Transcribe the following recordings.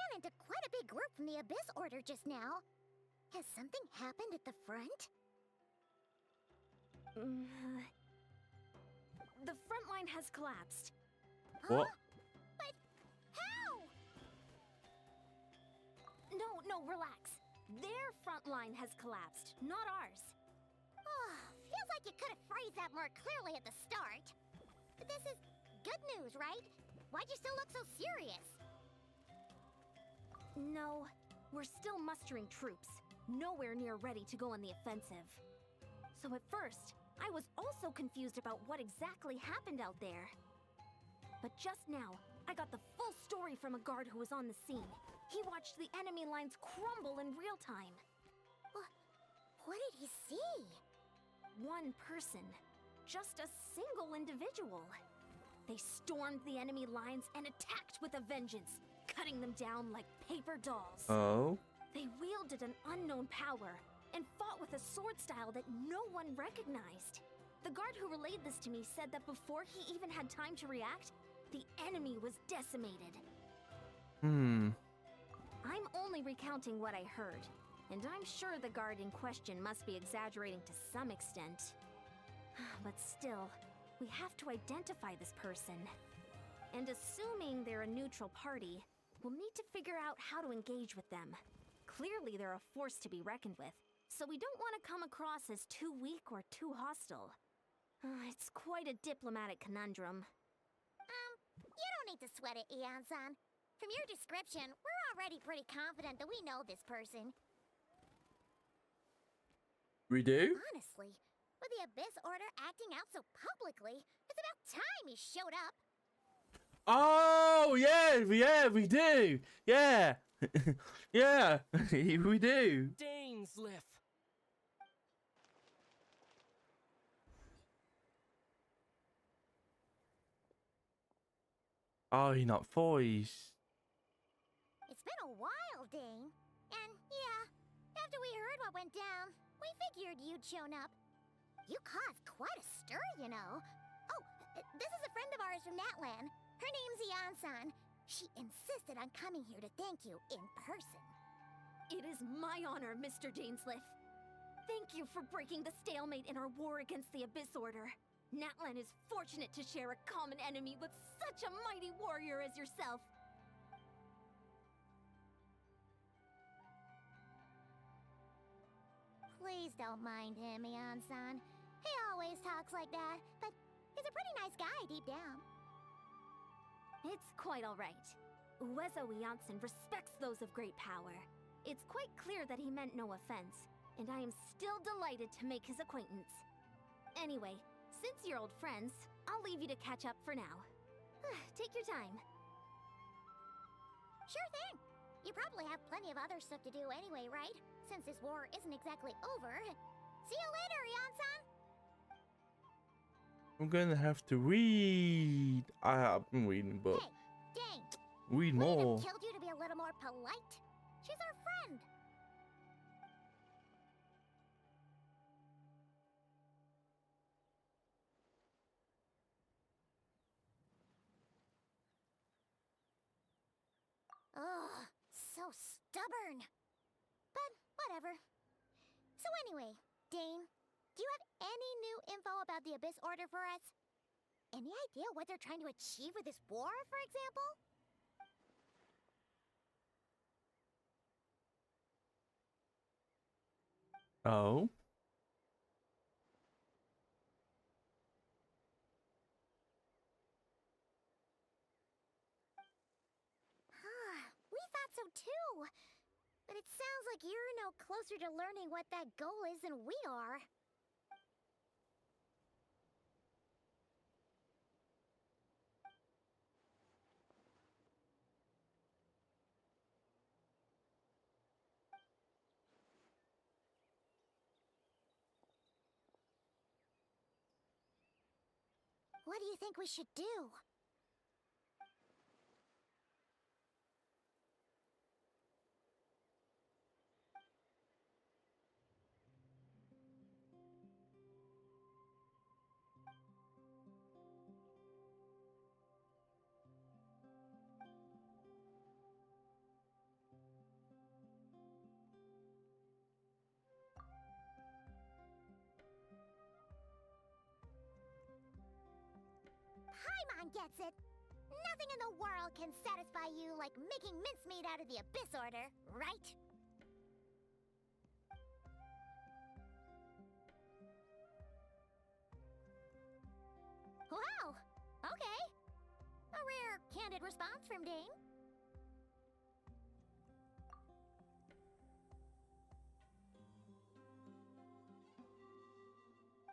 ran into quite a big group from the Abyss Order just now. Has something happened at the front? The front line has collapsed. Huh? What? But how? No, relax. Their front line has collapsed, not ours. Oh, feels like you could have phrased that more clearly at the start. But this is good news, right? Why'd you still look so serious? No, we're still mustering troops. Nowhere near ready to go on the offensive. So at first, I was also confused about what exactly happened out there. But just now, I got the full story from a guard who was on the scene. He watched the enemy lines crumble in real time. What did he see? One person. Just a single individual. They stormed the enemy lines and attacked with a vengeance, cutting them down like paper dolls. Oh? They wielded an unknown power and fought with a sword style that no one recognized. The guard who relayed this to me said that before he even had time to react, the enemy was decimated. I'm only recounting what I heard, and I'm sure the guard in question must be exaggerating to some extent. But still, we have to identify this person. And assuming they're a neutral party, we'll need to figure out how to engage with them. Clearly, they're a force to be reckoned with, so we don't want to come across as too weak or too hostile. It's quite a diplomatic conundrum. You don't need to sweat it, Eon-san. From your description, we're already pretty confident that we know this person. We do? Honestly, with the Abyss Order acting out so publicly, it's about time he showed up. Oh, yeah, we do. Yeah. Yeah, we do. Dainsleif. Oh, you're not voice. It's been a while, Dane. And yeah, after we heard what went down, we figured you'd shown up. You caused quite a stir, you know. Oh, this is a friend of ours from Natlan. Her name's Eon-san. She insisted on coming here to thank you in person. It is my honor, Mr. Dainsleif. Thank you for breaking the stalemate in our war against the Abyss Order. Natlan is fortunate to share a common enemy with such a mighty warrior as yourself. Please don't mind him, Eon-san. He always talks like that, but he's a pretty nice guy deep down. It's quite all right. Uezo Janssen respects those of great power. It's quite clear that he meant no offense, and I am still delighted to make his acquaintance. Anyway, since you're old friends, I'll leave you to catch up for now. Take your time. Sure thing. You probably have plenty of other stuff to do anyway, right? Since this war isn't exactly over. See you later, Eon-san! I'm gonna have to read. I've been reading, but Hey, Dane! read Wouldn't more. have killed you to be a little more polite? She's our friend! Ugh, so stubborn. But whatever. So anyway, Dane, do you have any new info about the Abyss Order for us? Any idea what they're trying to achieve with this war, for example? Oh. We thought so too. But it sounds like you're no closer to learning what that goal is than we are. What do you think we should do? Paimon gets it. Nothing in the world can satisfy you like making mincemeat out of the Abyss Order, right? Wow! Okay. A rare, candid response from Dane.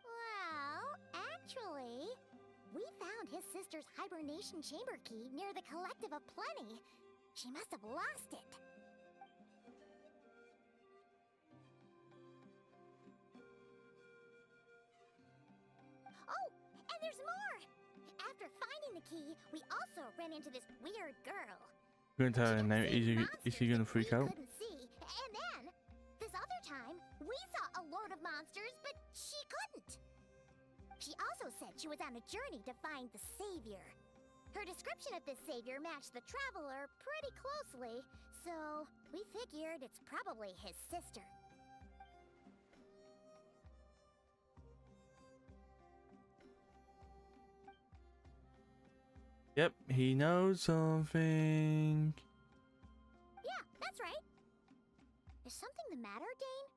Well, actually, we found his sister's hibernation chamber key near the Collective of Plenty. She must have lost it. Oh, and there's more! After finding the key, we also ran into this weird girl. Couldn't tell her She name. kept seeing Is he monsters gonna that freak we out? couldn't see. And then, this other time, we saw a lord of monsters, but she couldn't. She also said she was on a journey to find the savior. Her description of this savior matched the traveler pretty closely, so we figured it's probably his sister. Yep, he knows something. Yeah, that's right. Is something the matter, Dane?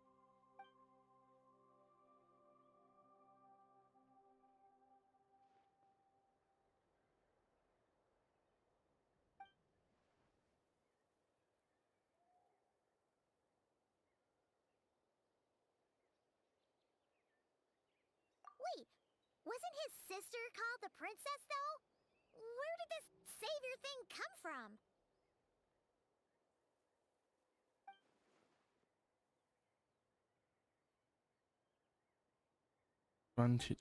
Wait, wasn't his sister called the princess, though? Where did this savior thing come from? Bunch it.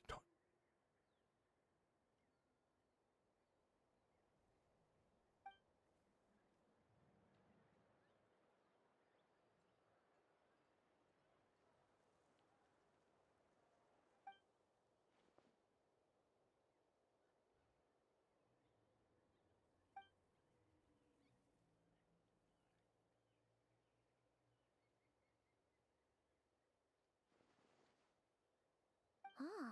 Oh,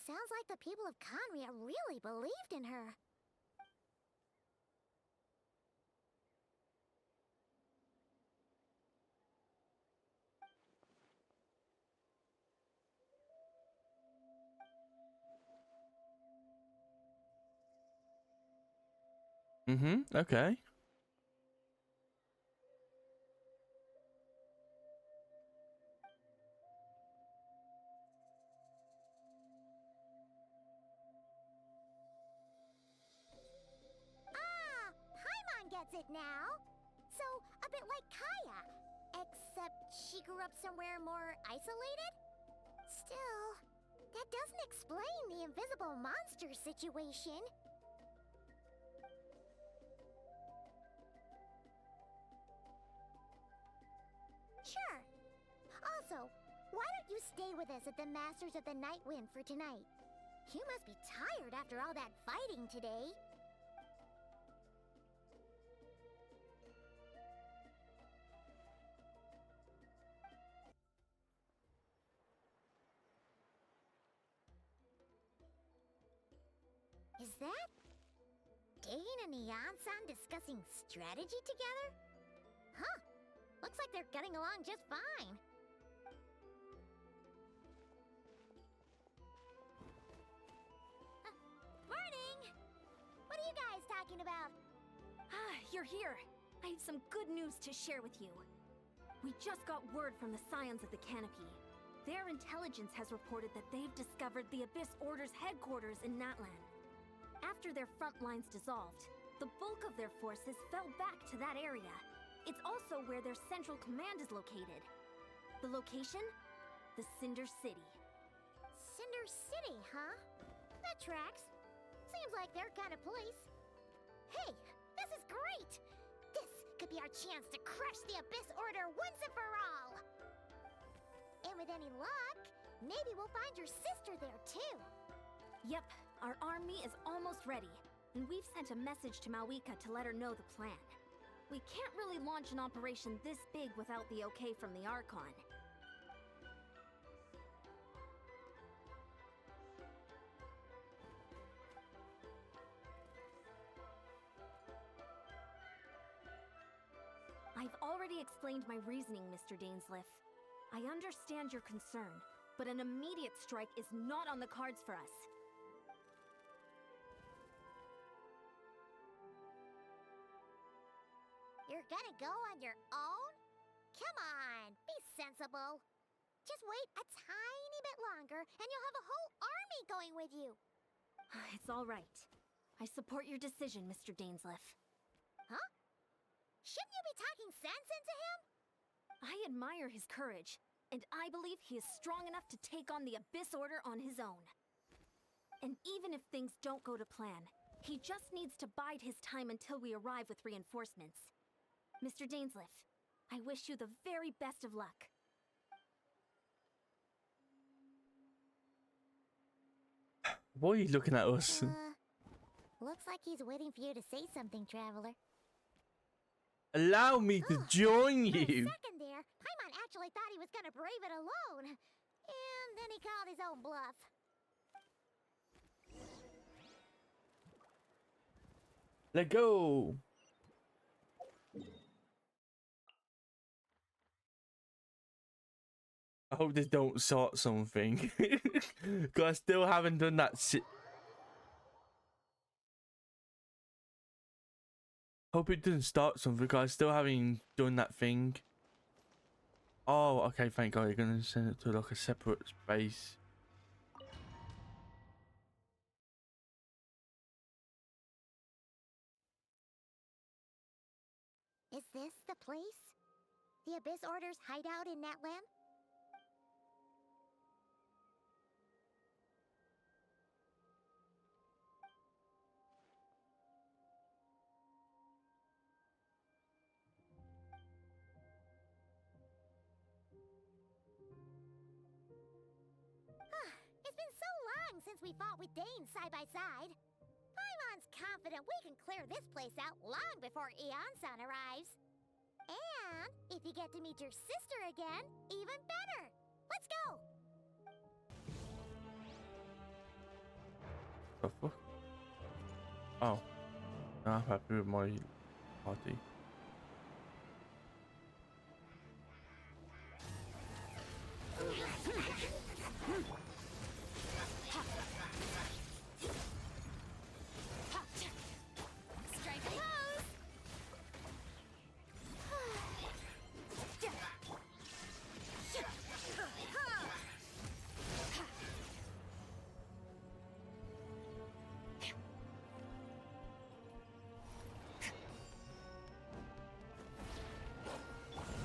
sounds like the people of Conria really believed in her. Okay. Ah, Paimon gets it now. So, a bit like Kaya, except she grew up somewhere more isolated? Still, that doesn't explain the invisible monster situation. Sure. Also, why don't you stay with us at the Masters of the Night Wind for tonight? You must be tired after all that fighting today. Is that Dane and Neon-san discussing strategy together? Huh. Looks like they're getting along just fine. Morning! What are you guys talking about? Ah, you're here. I have some good news to share with you. We just got word from the Scions of the Canopy. Their intelligence has reported that they've discovered the Abyss Order's headquarters in Natlan. After their front lines dissolved, the bulk of their forces fell back to that area. It's also where their central command is located. The location? The Cinder City. Cinder City, huh? That tracks. Seems like their kind of place. Hey, this is great! This could be our chance to crush the Abyss Order once and for all! And with any luck, maybe we'll find your sister there too. Yep, our army is almost ready, and we've sent a message to Mawika to let her know the plan. We can't really launch an operation this big without the okay from the Archon. already explained my reasoning, Mr. Dainsleif. I understand your concern, but an immediate strike is not on the cards for us. You're gonna go on your own? Come on, be sensible. Just wait a tiny bit longer, and you'll have a whole army going with you. It's all right. I support your decision, Mr. Dainsleif. Huh? Shouldn't you be talking sense into him? I admire his courage, and I believe he is strong enough to take on the Abyss Order on his own. And even if things don't go to plan, he just needs to bide his time until we arrive with reinforcements. Mr. Dainsleif, I wish you the very best of luck. Why are you looking at us? Looks like he's waiting for you to say something, Traveler. Allow me to join For a you. second there, Paimon actually thought he was gonna brave it alone. And then he called his own bluff. Let go. I hope this don't sort something. Cause I still haven't done that hope it doesn't start something, because I still haven't done that thing. Oh, okay, thank God. You're gonna send it to like a separate space. Is this the place? The Abyss Order's hideout in Natlan? It's been so long since we fought with Dane side by side. Paimon's confident we can clear this place out long before Eon-san arrives. And if you get to meet your sister again, even better. Let's go! The fuck? Oh. No, I'm happy with my party. Strike pose!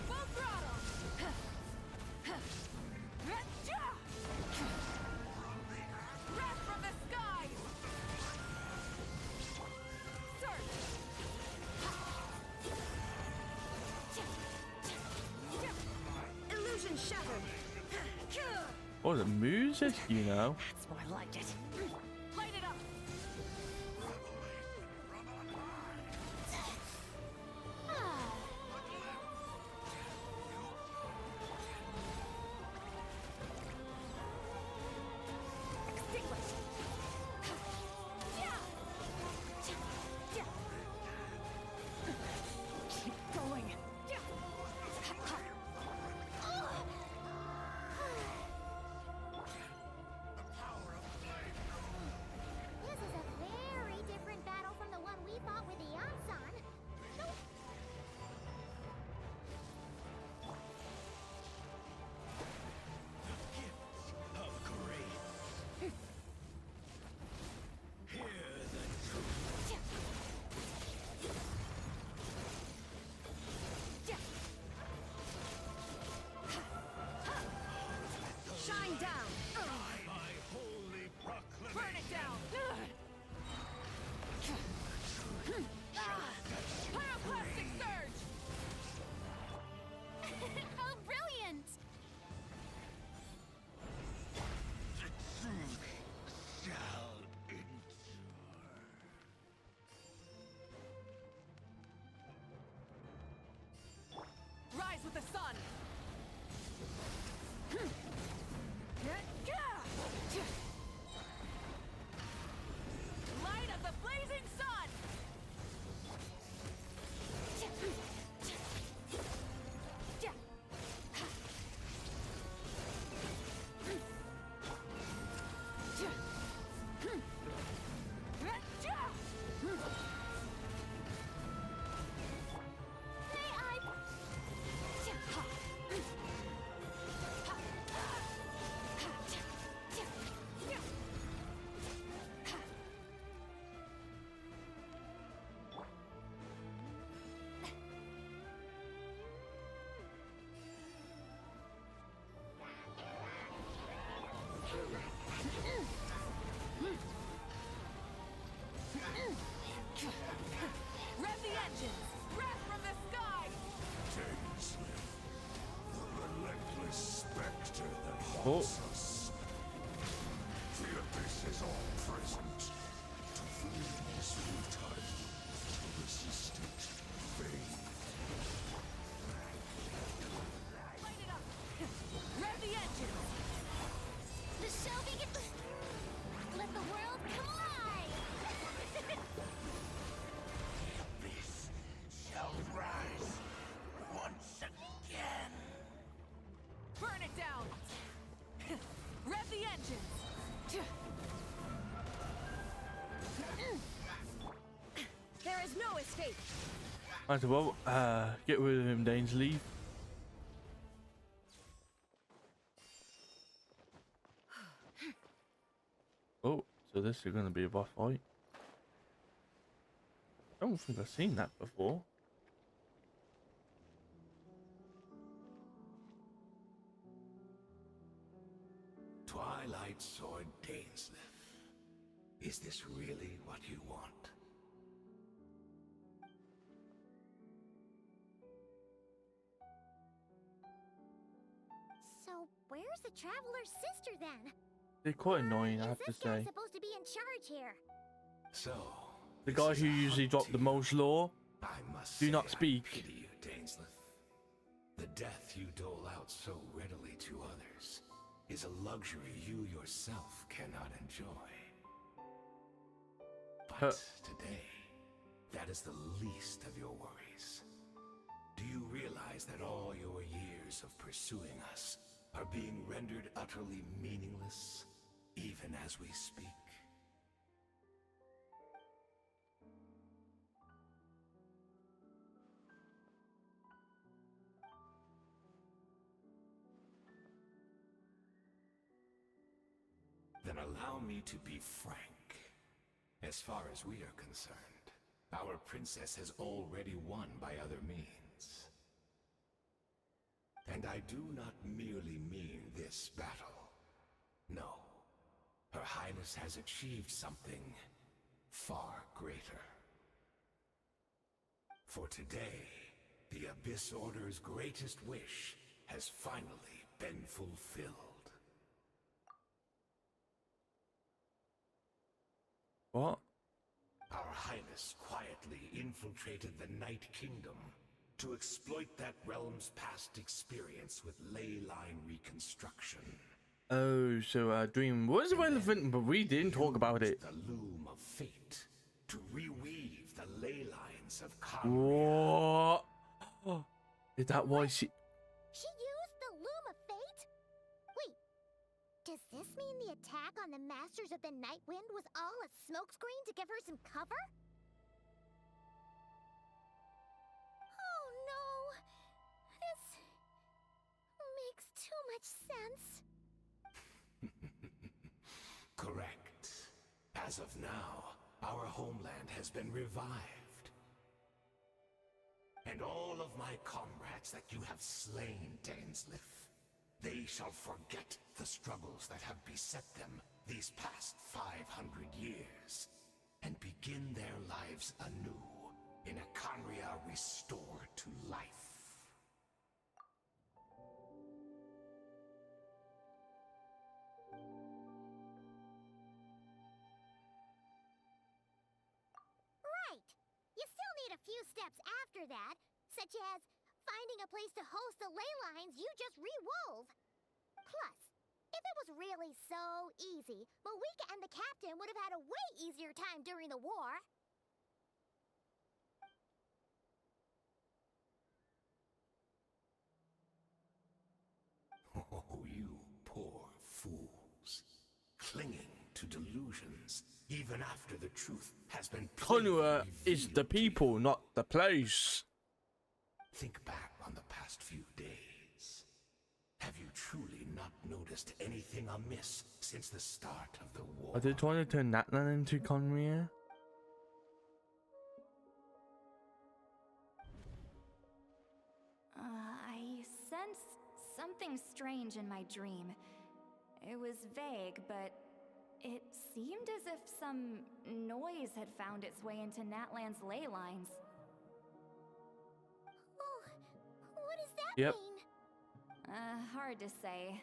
Full throttle! Wrath from the skies! Surge! Illusion shattered! Oh, the music, you know. That's more like it. Light it up! Extinguish! Keep going! This is a very different battle from the one we fought with Eon-san. Nope. Of grace. Hear the truth. Shine down! My holy proclamation. Burn it down! Pyroclastic surge! Oh, brilliant! The truth shall endure. Rise with the sun! Oh. us. The abyss is all present. To flee is futile. To resist it, vain. Light it up! Rev the engine! The show begins. Let the world come alive. Abyss shall rise once again. Burn it down! Rev the engines! There is no escape! Might as well get rid of him, Danes. Leave. Oh, so this is going to be a boss fight. I don't think I've seen that before. Twilight Sword Dainsleif. Is this really what you want? So where's the Traveler's sister then? They're quite annoying, I Is have to this guy say. supposed to be in charge here? So, The this guy is who a usually hunt dropped the to most law. I must Do say not I speak. pity you, Dainsleif. The death you dole out so readily to others is a luxury you yourself cannot enjoy. But today, that is the least of your worries. Do you realize that all your years of pursuing us are being rendered utterly meaningless, even as we speak? Then allow me to be frank. As far as we are concerned, our princess has already won by other means. And I do not merely mean this battle. No. Her Highness has achieved something far greater. For today, the Abyss Order's greatest wish has finally been fulfilled. What? Our Highness quietly infiltrated the Night Kingdom to exploit that realm's past experience with ley line reconstruction. Oh, so Dream was relevant, but we didn't talk about it. The loom of fate to reweave the ley lines of Conria. What? Is that why she... She used the Loom of Fate? Wait, does this mean the attack on the Masters of the Night Wind was all a smokescreen to give her some cover? Oh no! This makes too much sense. Correct. As of now, our homeland has been revived. And all of my comrades that you have slain, Dainsleif, they shall forget the struggles that have beset them these past 500 years, and begin their lives anew in a Conria restored to life. Right. You still need a few steps after that, such as finding a place to host the ley lines you just re-wove. Plus, if it was really so easy, Moika and the captain would have had a way easier time during the war. Oh, you poor fools. Clinging to delusions, even after the truth has been Conua plainly is the revealed to you. people, not the place. Think back on the past few days. Have you truly not noticed anything amiss since the start of the war? Are they trying to turn that land into Conria? I sensed something strange in my dream. It was vague, but it seemed as if some noise had found its way into Natlan's ley lines. Oh, what does that Yep. mean? Hard to say.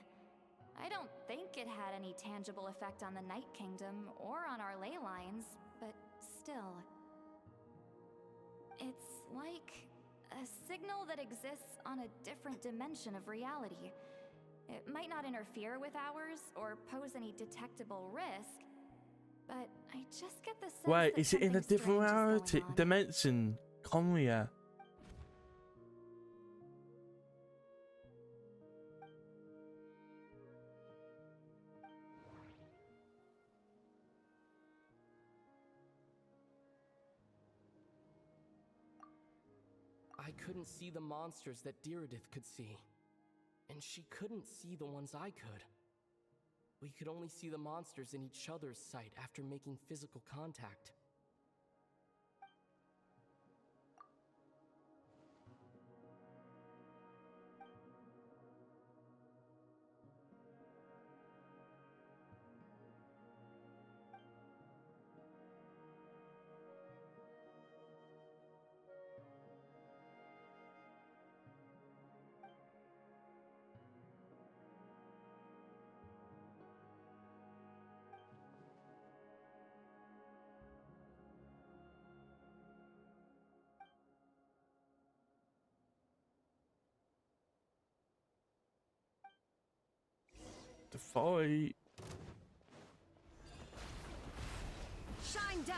I don't think it had any tangible effect on the Night Kingdom or on our ley lines, but still. It's like a signal that exists on a different dimension of reality. It might not interfere with ours or pose any detectable risk, but I just get the sense Wait, that is it in a something different strange is reality going on. dimension? Conria. I couldn't see the monsters that Diridith could see. And she couldn't see the ones I could. We could only see the monsters in each other's sight after making physical contact. The fight. Shine down!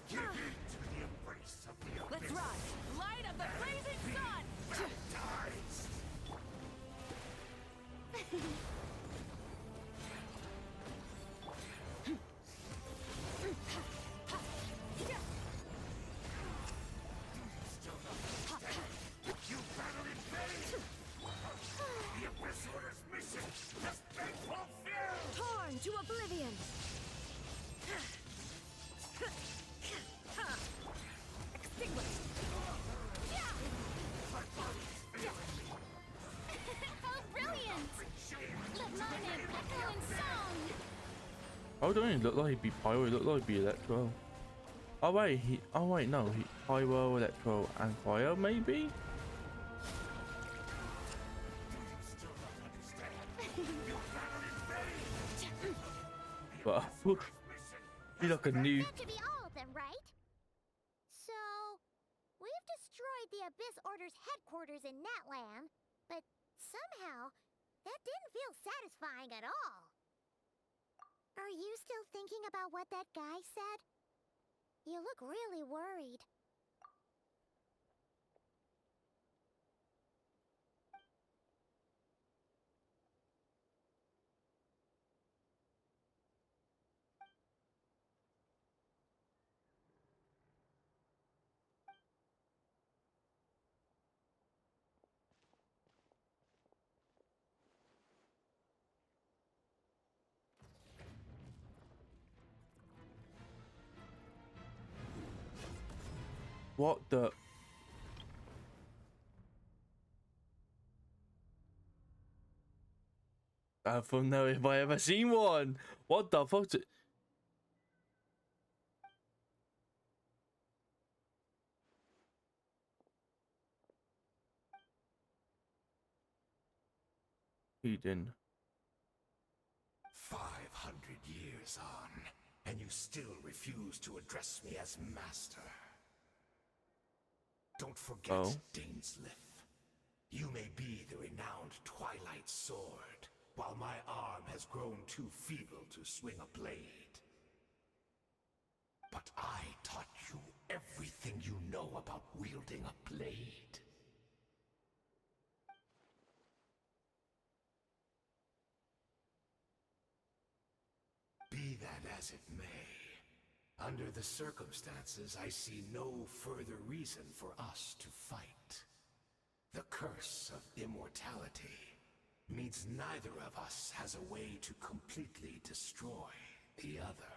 Give in to the embrace of the Let's abyss. ride! Light of the blazing sun! Baptized. You battle in vain. The abyss order's mission has been fulfilled. Torn to oblivion! Extinguished! How brilliant! Let my name echo in song! Oh, don't even look like he'd be Pyro, he looked like he'd be Electro. Oh wait, oh wait, no, he Pyro, Electro, and Fire, maybe? But he like a new. That should be all of them, right? So, we've destroyed the Abyss Order's headquarters in Natlan, but somehow, that didn't feel satisfying at all. Are you still thinking about what that guy said? You look really worried. What the? I don't know if I ever seen one. What the fuck? He didn't. 500 years on, and you still refuse to address me as master. Don't forget, Oh. Dainsliff. You may be the renowned Twilight Sword, while my arm has grown too feeble to swing a blade. But I taught you everything you know about wielding a blade. Be that as it may, under the circumstances, I see no further reason for us to fight. The curse of immortality means neither of us has a way to completely destroy the other.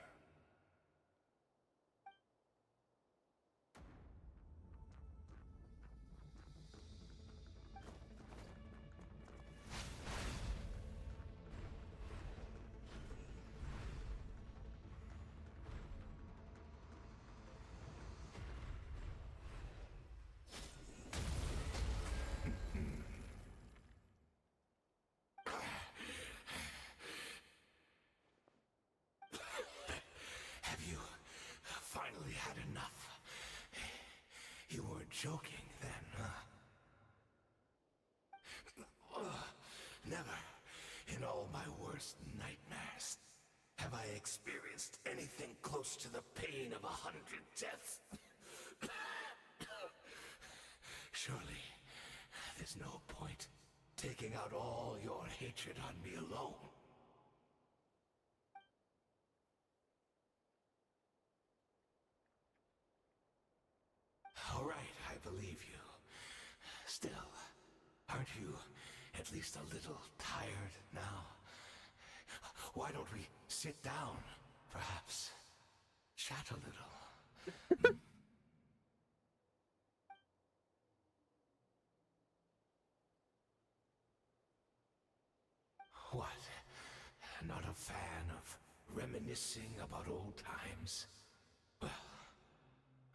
joking then, huh? Never in all my worst nightmares have I experienced anything close to the pain of 100 deaths. Surely, there's no point taking out all your hatred on me alone. All right, I believe you. Still, aren't you at least a little tired now? Why don't we sit down, perhaps? Chat a little. What? Not a fan of reminiscing about old times? Well,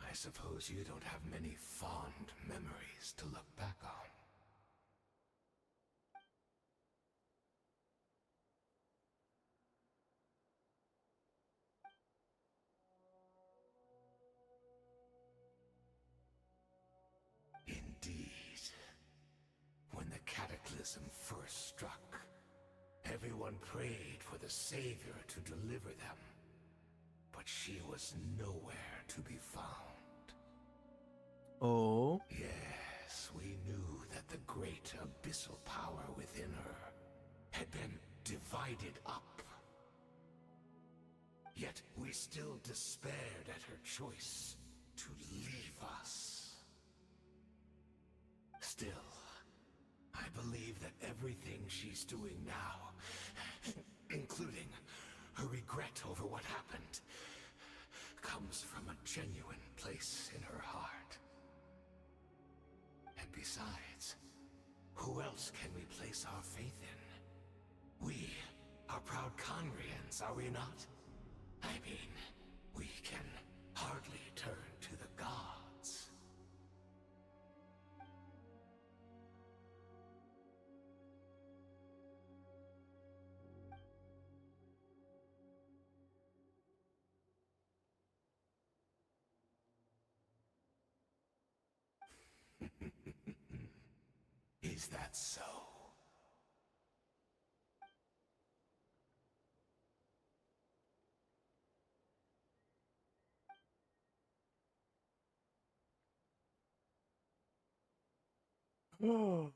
I suppose you don't have many fond memories to look back on. Indeed. When the cataclysm first struck, everyone prayed for the Savior to deliver them. But she was nowhere to be found. Oh. Yes, we knew that the great abyssal power within her had been divided up. Yet we still despaired at her choice to leave us. Still, I believe that everything she's doing now, including her regret over what happened, comes from a genuine place in her heart. And besides, who else can we place our faith in? We are proud Conrians, are we not? I mean, we can hardly turn to the gods. Is that so? Oh.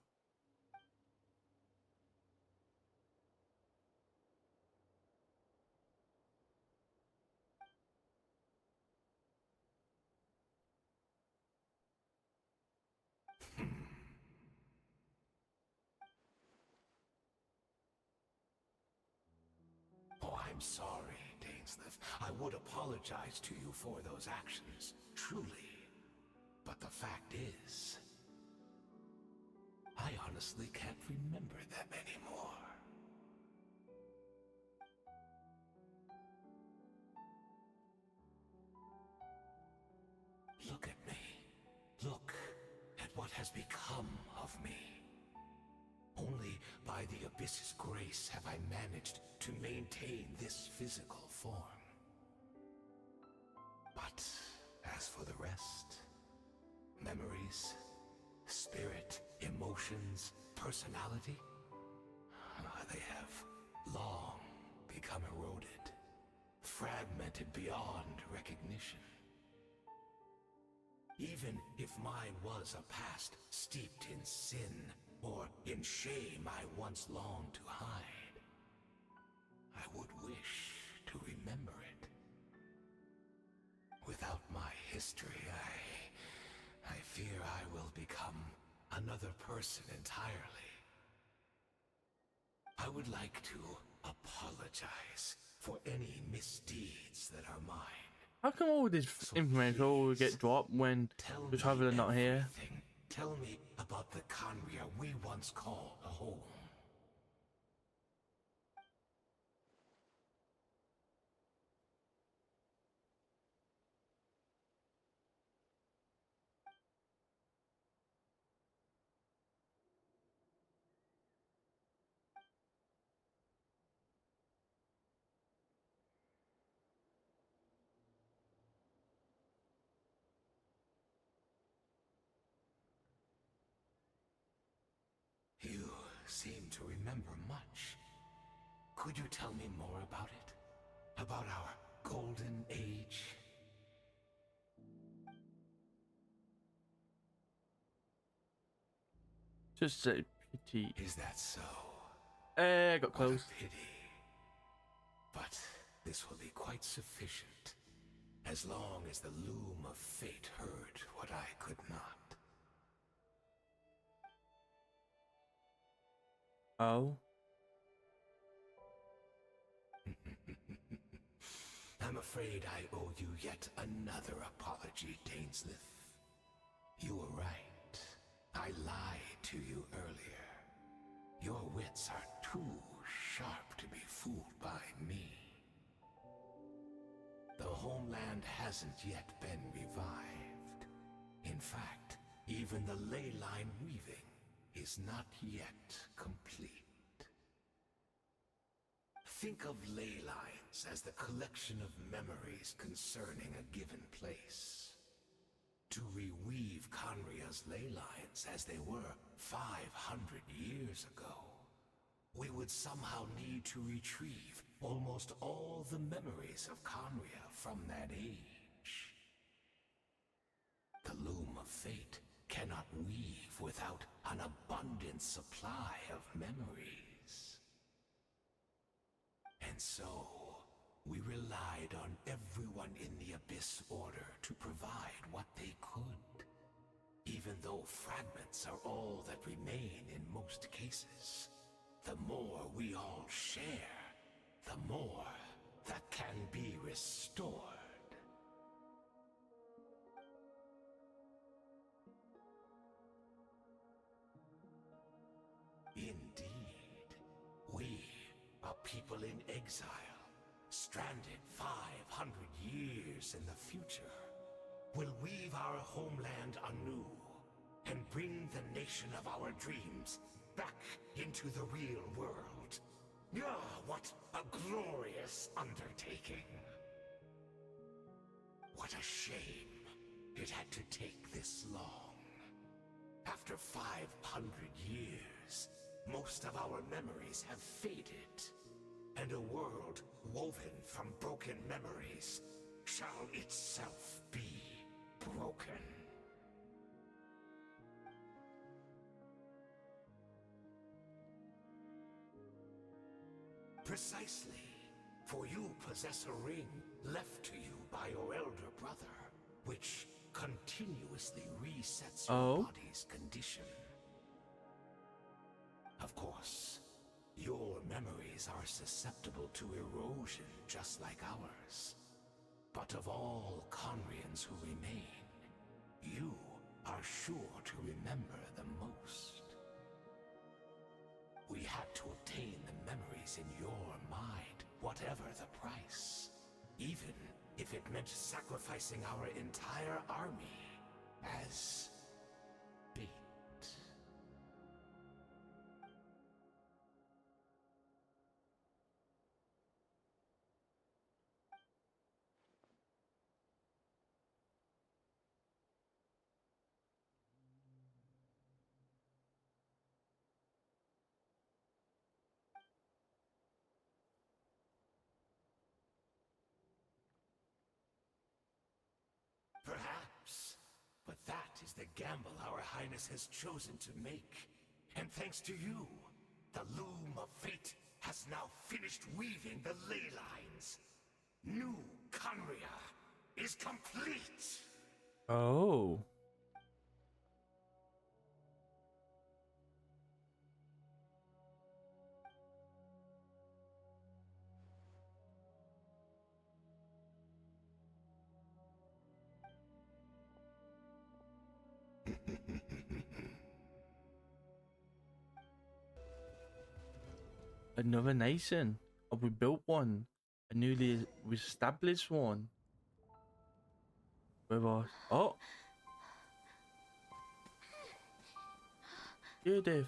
Oh, I'm sorry, Dainsleif. I would apologize to you for those actions, truly. But the fact is, I honestly can't remember them anymore. Look at me. Look at what has become of me. Only by the Abyss's grace have I managed to maintain this physical form. But as for the rest, memories, spirit, emotions, personality, they have long become eroded, fragmented beyond recognition. Even if mine was a past steeped in sin or in shame I once longed to hide, I would wish to remember it. Without my history, I fear I will become another person entirely. I would like to apologize for any misdeeds that are mine. How come all this information all get dropped when the traveler not here? Everything. Tell me about the Conria we once called a home. seem to remember much. Could you tell me more about it? About our golden age? Just say pity. Is that so? Eh, got What a close. pity. But this will be quite sufficient, as long as the loom of fate heard what I could not. Oh. I'm afraid I owe you yet another apology, Dainsleif. You were right. I lied to you earlier. Your wits are too sharp to be fooled by me. The homeland hasn't yet been revived. In fact, even the ley line weaving is not yet complete. Think of ley lines as the collection of memories concerning a given place. To reweave Conria's ley lines as they were 500 years ago, we would somehow need to retrieve almost all the memories of Conria from that age. The loom of fate cannot weave without an abundant supply of memories. And so, we relied on everyone in the Abyss Order to provide what they could. Even though fragments are all that remain in most cases, the more we all share, the more that can be restored. Indeed, we, a people in exile, stranded 500 years in the future, will weave our homeland anew and bring the nation of our dreams back into the real world. Ah, what a glorious undertaking! What a shame it had to take this long. After 500 years, most of our memories have faded, and a world woven from broken memories shall itself be broken. Precisely, for you possess a ring left to you by your elder brother, which continuously resets your body's condition. Of course, your memories are susceptible to erosion just like ours. But of all Conrians who remain, you are sure to remember the most. We had to obtain the memories in your mind, whatever the price. Even if it meant sacrificing our entire army as bait. Perhaps, but that is the gamble our Highness has chosen to make. And thanks to you, the loom of fate has now finished weaving the ley lines. New Conria is complete! Oh. Another nation. Oh, we built one. A newly established one. Where was? Oh. Judith.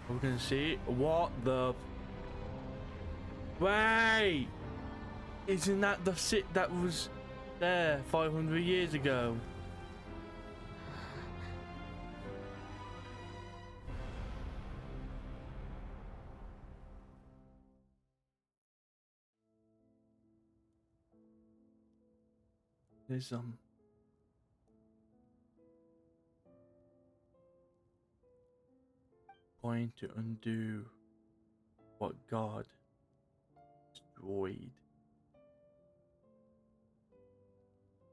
We can see what the. Wait. Isn't that the sit that was there 500 years ago? There's going to undo what God destroyed.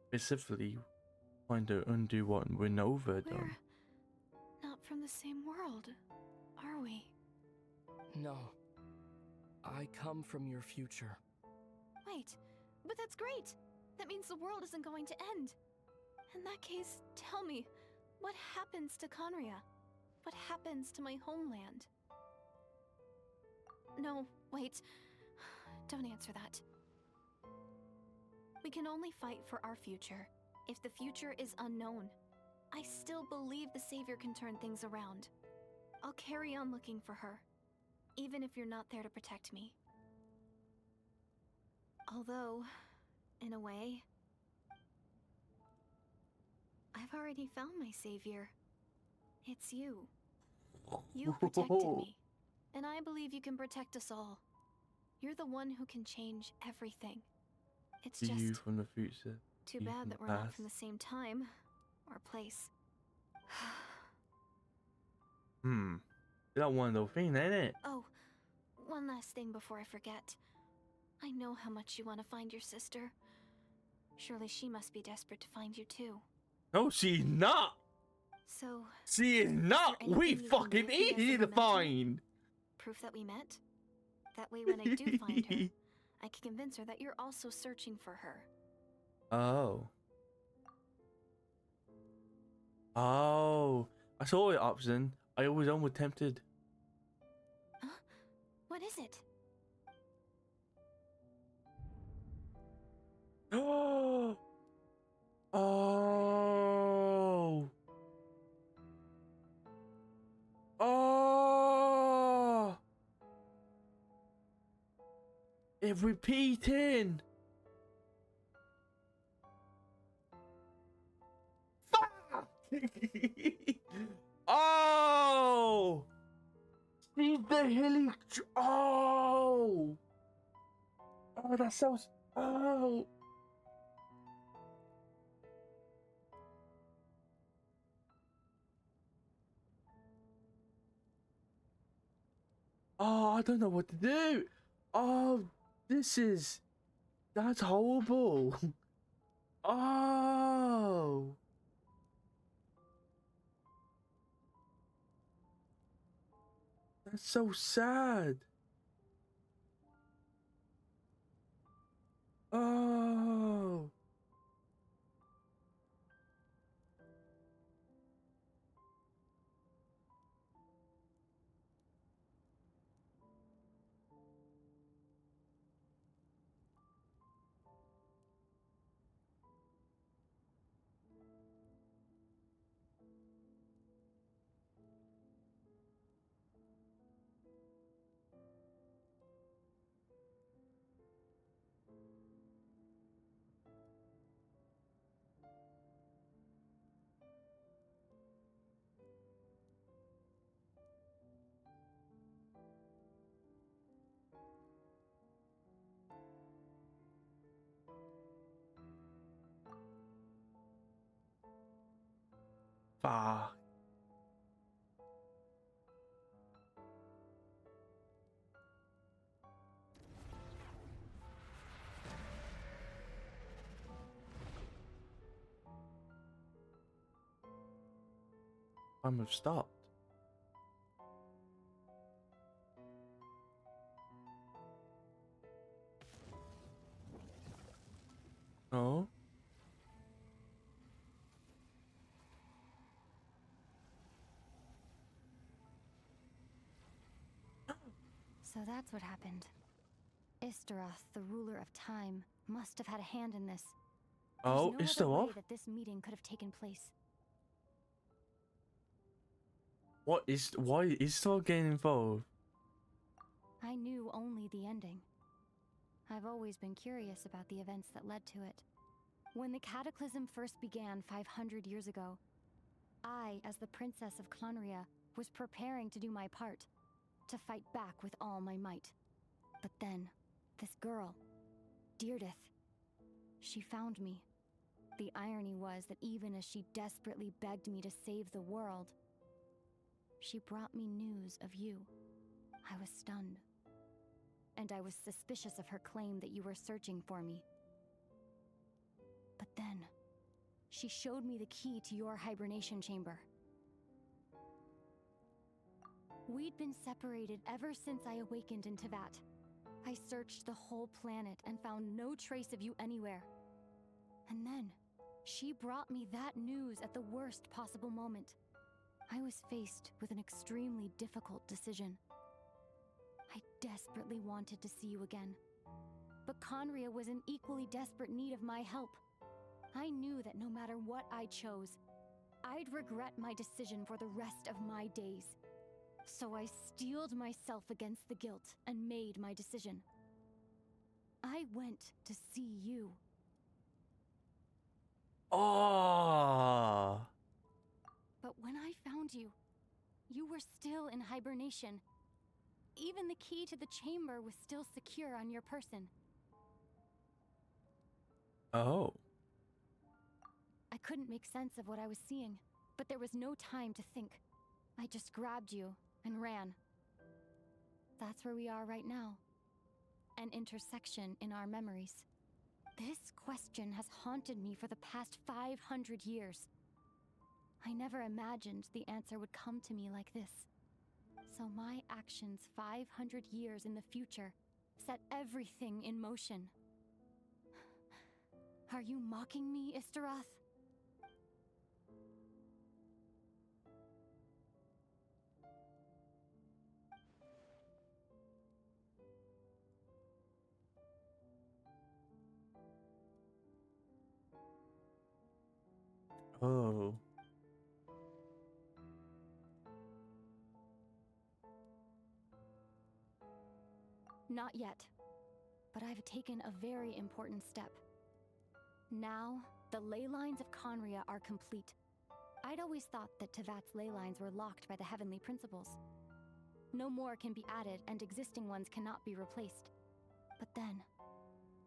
Specifically, trying to undo what Renova done. We're not from the same world, are we? No. I come from your future. Wait, but that's great! That means the world isn't going to end. In that case, tell me, what happens to Conria? What happens to my homeland? No, wait. Don't answer that. We can only fight for our future. If the future is unknown, I still believe the Savior can turn things around. I'll carry on looking for her, even if you're not there to protect me. Although, in a way, I've already found my Savior. It's you. You protected me, and I believe you can protect us all. You're the one who can change everything. It's See you just from the future. too you bad from that the we're not past. from the same time or place. That one little thing, ain't it? Oh, one last thing before I forget. I know how much you want to find your sister. Surely she must be desperate to find you too. No, she's not. So, She is not. anything We you can fucking give me as a easy to memento? find. proof that we met? That way when I do find her, I can convince her that you're also searching for her. Oh. Oh. I saw the option. I always almost tempted. Huh? What is it? Oh. Oh. Oh. It's repeating. Fuck. Oh. See the hilly. Oh. Oh, that sounds. Oh. Oh, I don't know what to do. Oh, that's horrible. Oh. That's so sad. Oh. Fuck. I'm have stopped. No. So that's what happened. Istaroth, the ruler of time, must have had a hand in this. Oh, There's it's no still other way off. that this meeting could have taken place. Why is still getting involved? I knew only the ending. I've always been curious about the events that led to it. When the cataclysm first began 500 years ago, I, as the Princess of Conria, was preparing to do my part, to fight back with all my might. But then, this girl, Deirdith, she found me. The irony was that even as she desperately begged me to save the world, she brought me news of you. I was stunned. And I was suspicious of her claim that you were searching for me. But then, she showed me the key to your hibernation chamber. We'd been separated ever since I awakened in Tevat. I searched the whole planet and found no trace of you anywhere. And then, she brought me that news at the worst possible moment. I was faced with an extremely difficult decision. I desperately wanted to see you again. But Conria was in equally desperate need of my help. I knew that no matter what I chose, I'd regret my decision for the rest of my days. So I steeled myself against the guilt and made my decision. I went to see you. Oh. But when I found you, you were still in hibernation. Even the key to the chamber was still secure on your person. Oh. I couldn't make sense of what I was seeing, but there was no time to think. I just grabbed you and ran. That's where we are right now. An intersection in our memories. This question has haunted me for the past 500 years. I never imagined the answer would come to me like this. So my actions 500 years in the future set everything in motion. Are you mocking me, Istaroth? Oh. Not yet, but I've taken a very important step. Now, the ley lines of Conria are complete. I'd always thought that Tevat's ley lines were locked by the heavenly principles. No more can be added, and existing ones cannot be replaced. But then,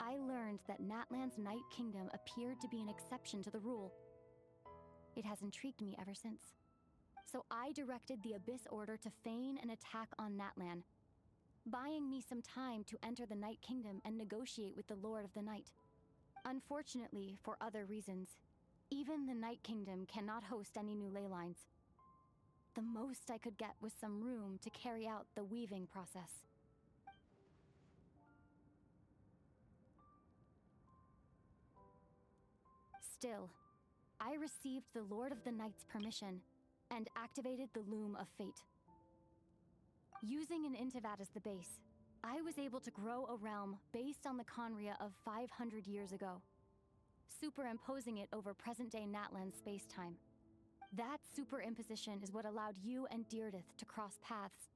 I learned that Natlan's Night Kingdom appeared to be an exception to the rule. It has intrigued me ever since. So I directed the Abyss Order to feign an attack on Natlan, buying me some time to enter the Night Kingdom and negotiate with the Lord of the Night. Unfortunately, for other reasons, even the Night Kingdom cannot host any new ley lines. The most I could get was some room to carry out the weaving process. Still, I received the Lord of the Night's permission and activated the Loom of Fate. Using an Intivat as the base, I was able to grow a realm based on the Conria of 500 years ago, superimposing it over present-day Natlan space-time. That superimposition is what allowed you and Deirdith to cross paths.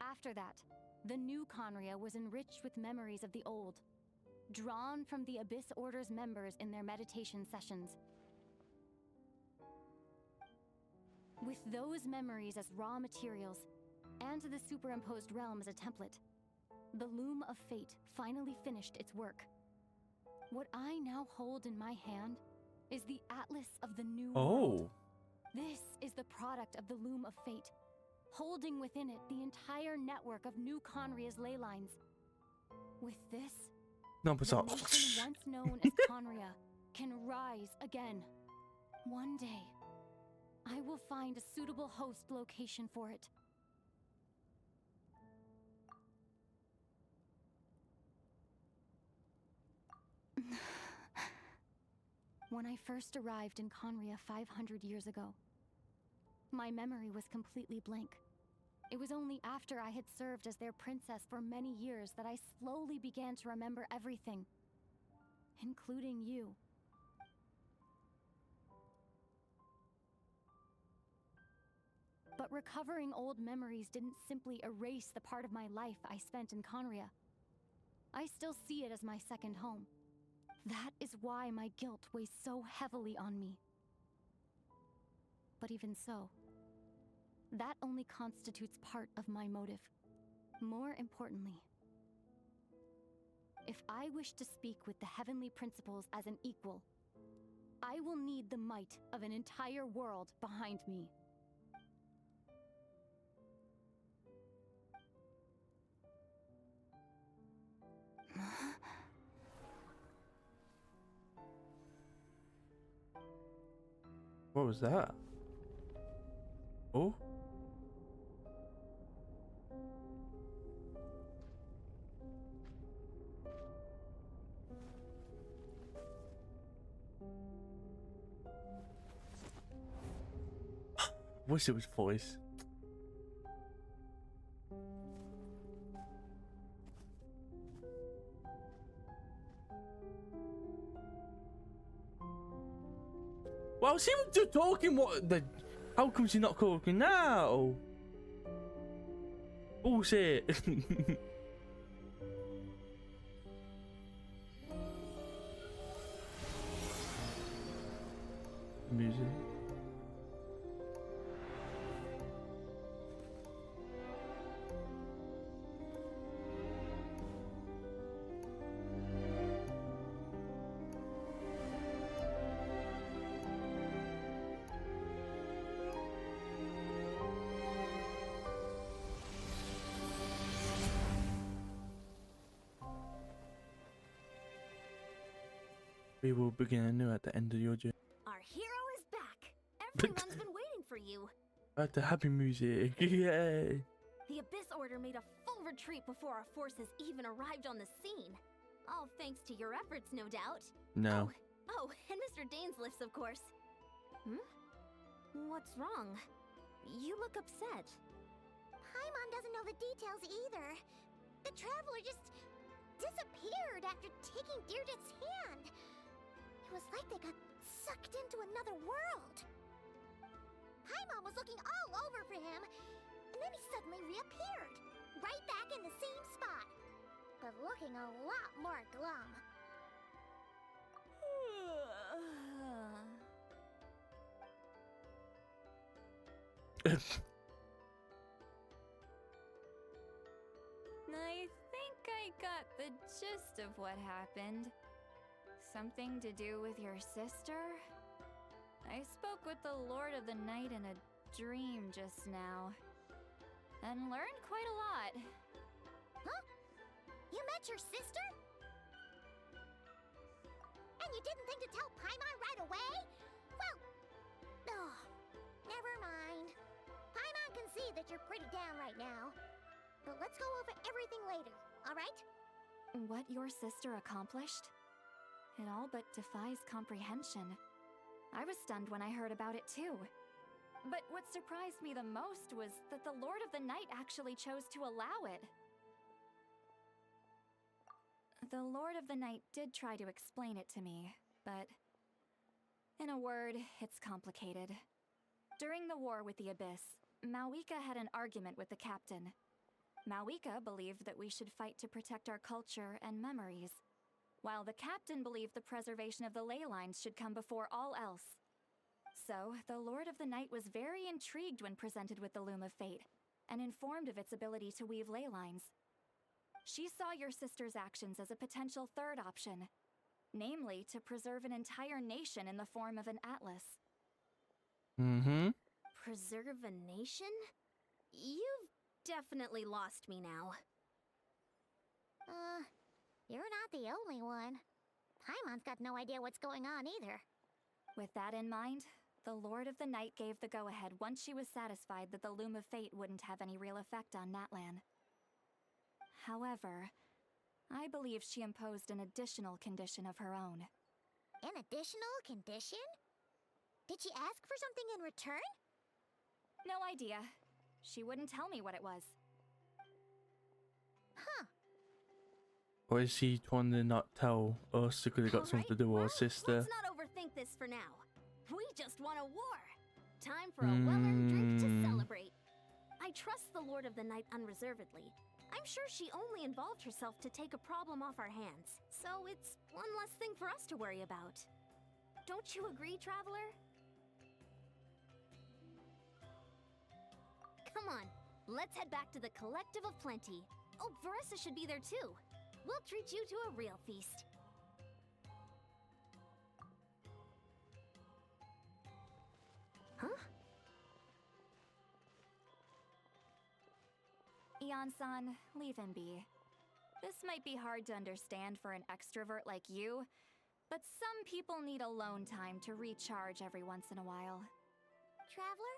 After that, the new Conria was enriched with memories of the old, drawn from the Abyss Order's members in their meditation sessions. With those memories as raw materials, and the superimposed realm as a template, the Loom of Fate finally finished its work. What I now hold in my hand is the Atlas of the New World. This is the product of the Loom of Fate, holding within it the entire network of New Conria's ley lines. With this, No, the nation once known as Conria can rise again. One day, I will find a suitable host location for it. When I first arrived in Conria 500 years ago, my memory was completely blank. It was only after I had served as their princess for many years that I slowly began to remember everything, including you. But recovering old memories didn't simply erase the part of my life I spent in Conria. I still see it as my second home. That is why my guilt weighs so heavily on me. But even so, that only constitutes part of my motive. More importantly, if I wish to speak with the heavenly principles as an equal, I will need the might of an entire world behind me. What was that? Oh? Wish it was voice. Well, she was just talking. What the? How come she's not talking now? Bullshit. Music. We will begin anew at the end of your journey. Our hero is back. Everyone's been waiting for you. At the happy music. Yay. The Abyss Order made a full retreat before our forces even arrived on the scene. All thanks to your efforts, no doubt. No. Oh, and Mr. Dainslifts, of course. What's wrong? You look upset. Paimon doesn't know the details either. The traveler just disappeared after taking Deirdre's hand. It was like they got sucked into another world. Paimon was looking all over for him, and then he suddenly reappeared, right back in the same spot, but looking a lot more glum. I think I got the gist of what happened. Something to do with your sister? I spoke with the Lord of the Night in a dream just now, and learned quite a lot. Huh? You met your sister? And you didn't think to tell Paimon right away? Well, oh, never mind. Paimon can see that you're pretty down right now. But let's go over everything later, alright? What your sister accomplished? It all but defies comprehension. I was stunned when I heard about it too. But what surprised me the most was that the Lord of the Night actually chose to allow it. The Lord of the Night did try to explain it to me, but in a word, it's complicated. During the war with the Abyss, Mawika had an argument with the captain. Mawika believed that we should fight to protect our culture and memories, while the captain believed the preservation of the ley lines should come before all else. So, the Lord of the Night was very intrigued when presented with the Loom of Fate, and informed of its ability to weave ley lines. She saw your sister's actions as a potential third option, namely to preserve an entire nation in the form of an atlas. Preserve a nation? You've definitely lost me now. You're not the only one. Paimon's got no idea what's going on either. With that in mind, the Lord of the Night gave the go-ahead once she was satisfied that the Loom of Fate wouldn't have any real effect on Natlan. However, I believe she imposed an additional condition of her own. An additional condition? Did she ask for something in return? No idea. She wouldn't tell me what it was. Huh. Or is she trying to not tell us because it got something to do with her sister? Let's not overthink this for now. We just want a war. Time for a well-earned drink to celebrate. I trust the Lord of the Night unreservedly. I'm sure she only involved herself to take a problem off our hands, so it's one less thing for us to worry about. Don't you agree, Traveler? Come on, let's head back to the Collective of Plenty. Oh, Varessa should be there too. We'll treat you to a real feast. Huh? Ian-san, leave him be. This might be hard to understand for an extrovert like you, but some people need alone time to recharge every once in a while. Traveler?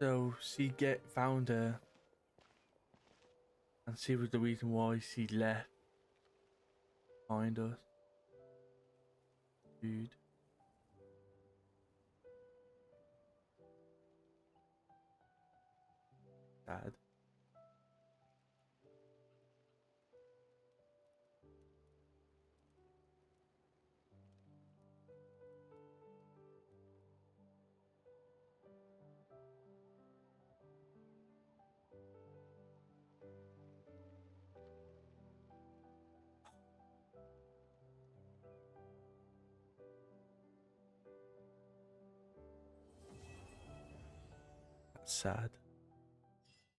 So she found her, and she was the reason why she left behind us. Dude. Sad. That's sad.